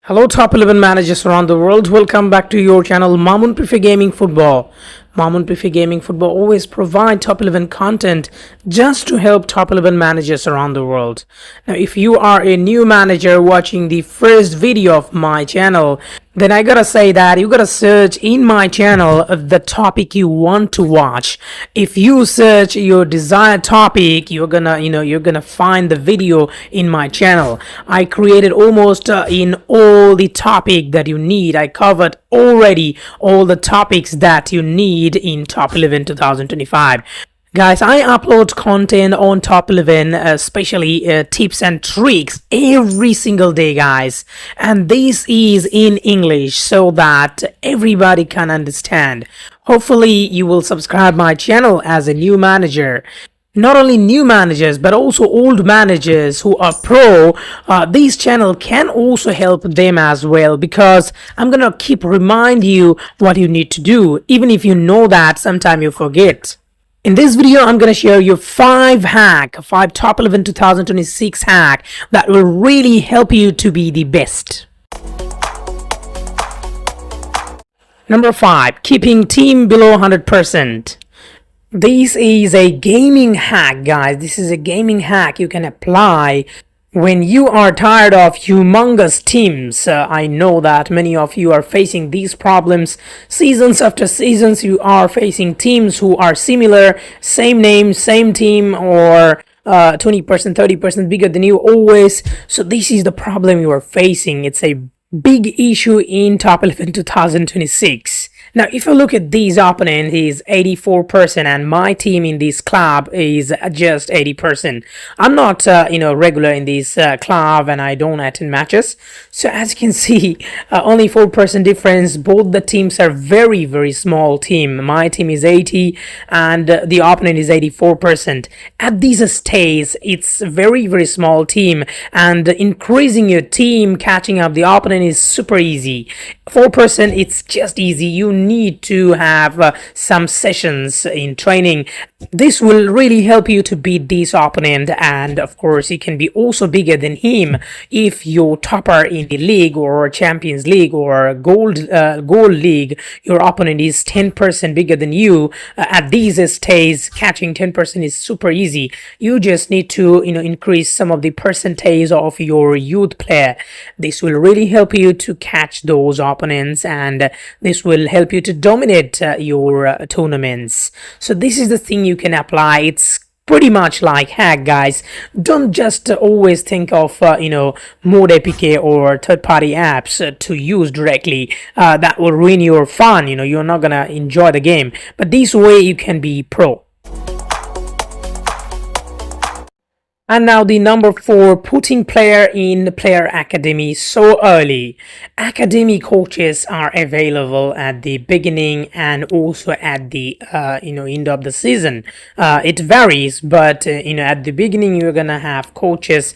Hello, top 11 managers around the world. Welcome back to your channel, Mamun Prefer Gaming Football. Mamun Prefer Gaming Football always provide top 11 content just to help top 11 managers around the world. Now, if you are a new manager watching the first video of my channel, then I gotta say that you gotta search in my channel the topic you want to watch. If you search your desired topic, you're gonna find the video in my channel. I created almost in all the topic that you need. I covered already all the topics that you need in top 11 2025. Guys, I upload content on top 11, especially tips and tricks every single day, guys. And this is in English so that everybody can understand. Hopefully, you will subscribe my channel as a new manager. Not only new managers, but also old managers who are pro, this channel can also help them as well, because I'm gonna keep remind you what you need to do, even if you know that sometime you forget. In this video, I'm going to share you 5 top 11 2026 hack that will really help you to be the best. Number 5, keeping team below 100%. This is a gaming hack, guys. This is a gaming hack you can apply when you are tired of humongous teams. I know that many of you are facing these problems. Seasons after seasons, you are facing teams who are similar, same name, same team, or 20%, 30% bigger than you always. So this is the problem you are facing. It's a big issue in top 11 2026. Now, if you look at these opponent, he's 84%, and my team in this club is just 80%. I'm not, regular in this club, and I don't attend matches. So as you can see, only 4% difference. Both the teams are very, very small team. My team is 80, and the opponent is 84%. At these stages, it's very, very small team, and increasing your team, catching up the opponent is super easy. 4%, it's just easy. You need to have some sessions in training. This will really help you to beat this opponent, and of course you can be also bigger than him if you're topper in the league or Champions League or gold league. Your opponent is 10% bigger than you. At these stages, catching 10% is super easy. You just need to increase some of the percentage of your youth player. This will really help you to catch those opponents, and this will help you to dominate your tournaments. So this is the thing you can apply. It's pretty much like hack, guys. Don't just always think of Mode APK or third-party apps to use directly. That will ruin your fun. You're not gonna enjoy the game. But this way you can be pro. And now the number 4, putting player in the player academy so early. Academy coaches are available at the beginning and also at the end of the season. It varies, but at the beginning you're gonna have coaches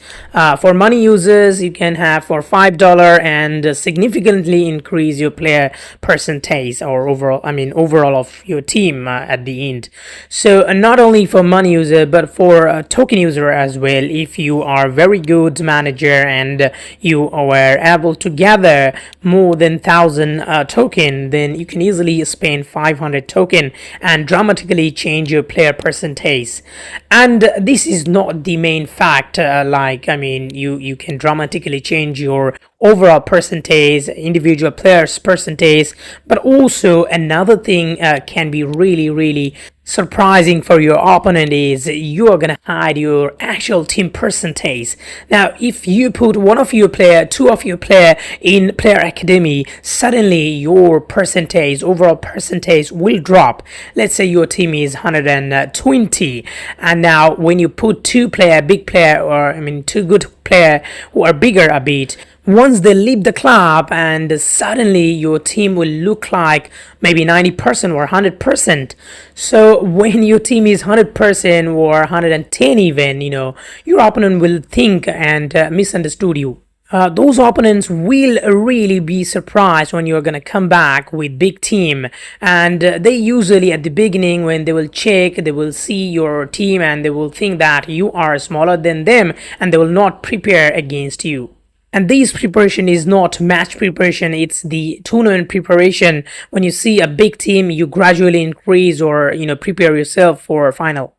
for money users. You can have for $5 and significantly increase your player percentage or overall of your team at the end. So not only for money user but for token user as well. If you are very good manager and you are able to gather more than 1,000 token, then you can easily spend 500 token and dramatically change your player percentage. And this is not the main fact. You can dramatically change your overall percentage, individual players percentage, but also another thing can be really surprising for your opponent is you are gonna hide your actual team percentage. Now, if you put one of your player, two of your player in player academy, suddenly your percentage, overall percentage will drop. Let's say your team is 120, and now when you put two player, big player, or two good player who are bigger a bit, once they leave the club, and suddenly your team will look like maybe 90% or 100%. So when your team is 100% or 110 even, your opponent will think and misunderstood you. Those opponents will really be surprised when you're gonna come back with big team, and they usually at the beginning, when they will check, they will see your team and they will think that you are smaller than them, and they will not prepare against you. And this preparation is not match preparation, it's the tournament preparation. When you see a big team, you gradually increase or prepare yourself for a final.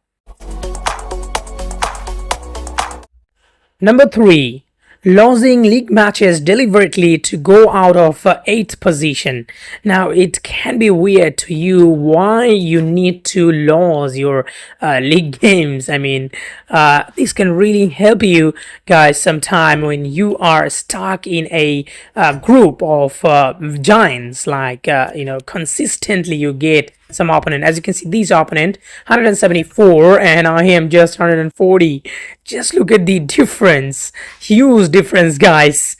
Number 3, losing league matches deliberately to go out of 8th position. Now it can be weird to you why you need to lose your league games. I mean, this can really help you guys sometime when you are stuck in a group of giants, like consistently you get some opponent. As you can see, these opponent 174 and I am just 140. Just look at the difference, huge difference, guys.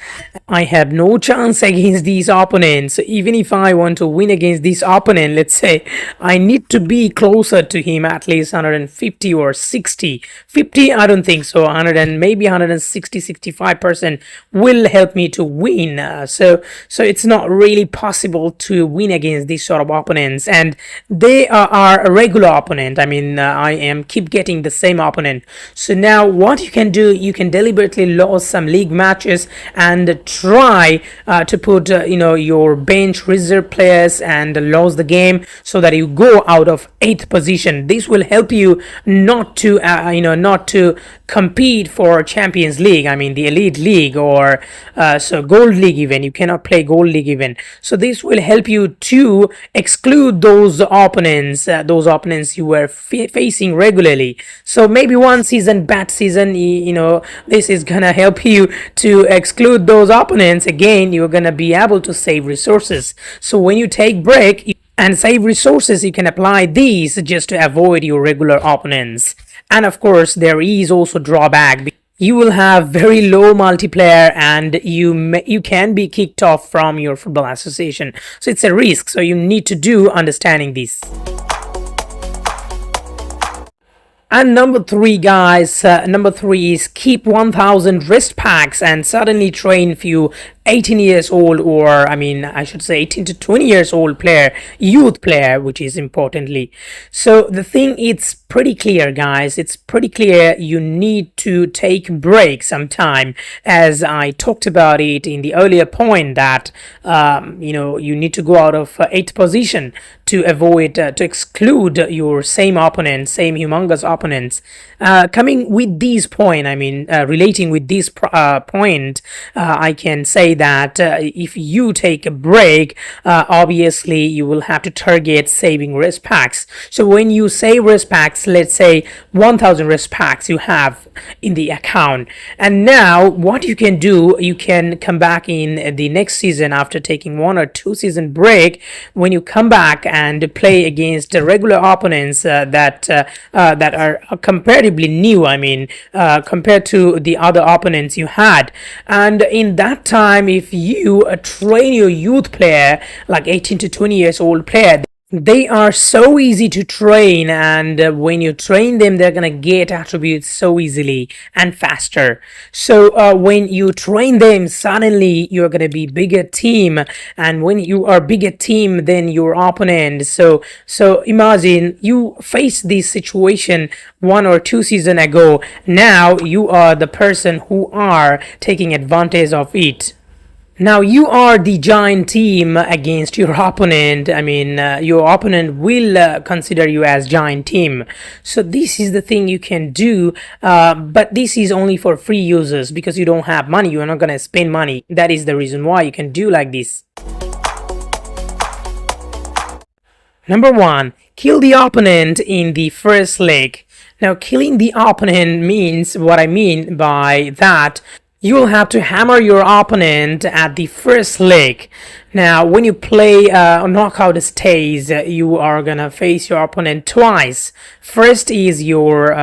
I have no chance against these opponents. So even if I want to win against this opponent, let's say I need to be closer to him, at least 150 or 60. 50 I don't think so, 100 and maybe 160 65% will help me to win. So it's not really possible to win against these sort of opponents, and they are a regular opponent. I mean, I am keep getting the same opponent. So now what you can do, you can deliberately lose some league matches and try to put your bench reserve players and lose the game so that you go out of 8th position. This will help you not to not to compete for Champions League, I mean the Elite League, or so Gold League even. You cannot play Gold League even. So this will help you to exclude those opponents you were facing regularly. So maybe one season, bad season, this is gonna help you to exclude those opponents. Again, you're gonna be able to save resources. So when you take break and save resources, you can apply these just to avoid your regular opponents. And of course, there is also drawback. You will have very low multiplayer and you can be kicked off from your football association. So it's a risk. So you need to do understanding this. And number 3, guys, number 3 is keep 1000 wrist packs and suddenly train few 18 years old, or I should say 18 to 20 years old player, youth player, which is importantly. So the thing, it's pretty clear, guys. It's pretty clear you need to take break sometime, as I talked about it in the earlier point that you need to go out of 8th position to avoid to exclude your same opponent, same humongous opponents. Coming with this point, relating with this point, I can say that if you take a break, obviously you will have to target saving wrist packs. So when you save wrist packs, let's say 1000 wrist packs you have in the account, and now what you can do, you can come back in the next season after taking 1 or 2 season break. When you come back and play against regular opponents that are comparatively new, compared to the other opponents you had, and in that time, if you train your youth player, like 18 to 20 years old player, they are so easy to train, and when you train them, they're gonna get attributes so easily and faster. So when you train them, suddenly you're gonna be bigger team, and when you are bigger team than your opponent, so imagine you face this situation 1 or 2 seasons ago. Now you are the person who are taking advantage of it. Now you are the giant team against your opponent. Your opponent will consider you as giant team. So this is the thing you can do, but this is only for free users because you don't have money. You are not gonna spend money. That is the reason why you can do like this. Number 1, kill the opponent in the first leg. Now killing the opponent means, what I mean by that, you will have to hammer your opponent at the first leg. Now when you play knockout stage, you are gonna face your opponent twice. First is your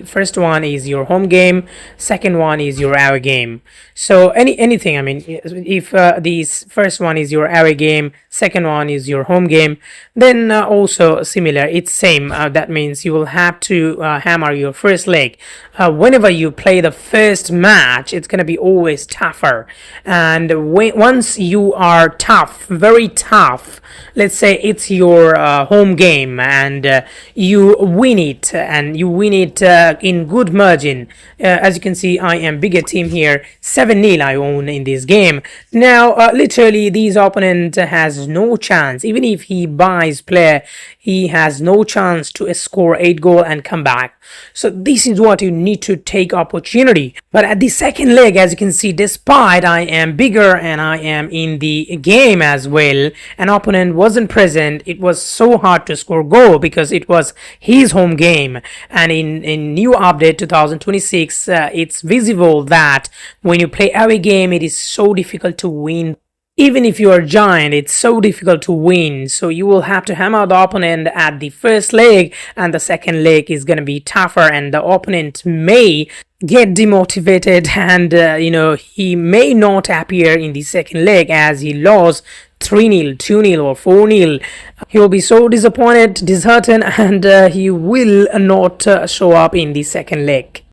first one is your home game, second one is your away game. So anything, if this first one is your away game, second one is your home game, then also similar, it's same. That means you will have to hammer your first leg. Whenever you play the first match, it's gonna be always tougher, and once you are tough, tough, very tough. Let's say it's your home game and you win it, and you win it in good margin. As you can see, I am bigger team here, 7-0 I own in this game. Now literally this opponent has no chance. Even if he buys player, he has no chance to score 8 goal and come back. So this is what you need to take opportunity. But at the second leg, as you can see, despite I am bigger and I am in the game as well, an opponent wasn't present. It was so hard to score goal because it was his home game. And in new update 2026, it's visible that when you play away game, it is so difficult to win. Even if you are giant, it's so difficult to win. So you will have to hammer the opponent at the first leg, and the second leg is going to be tougher, and the opponent may get demotivated, and he may not appear in the second leg as he lost 3-0, 2-0 or 4-0. He will be so disappointed, disheartened, and he will not show up in the second leg.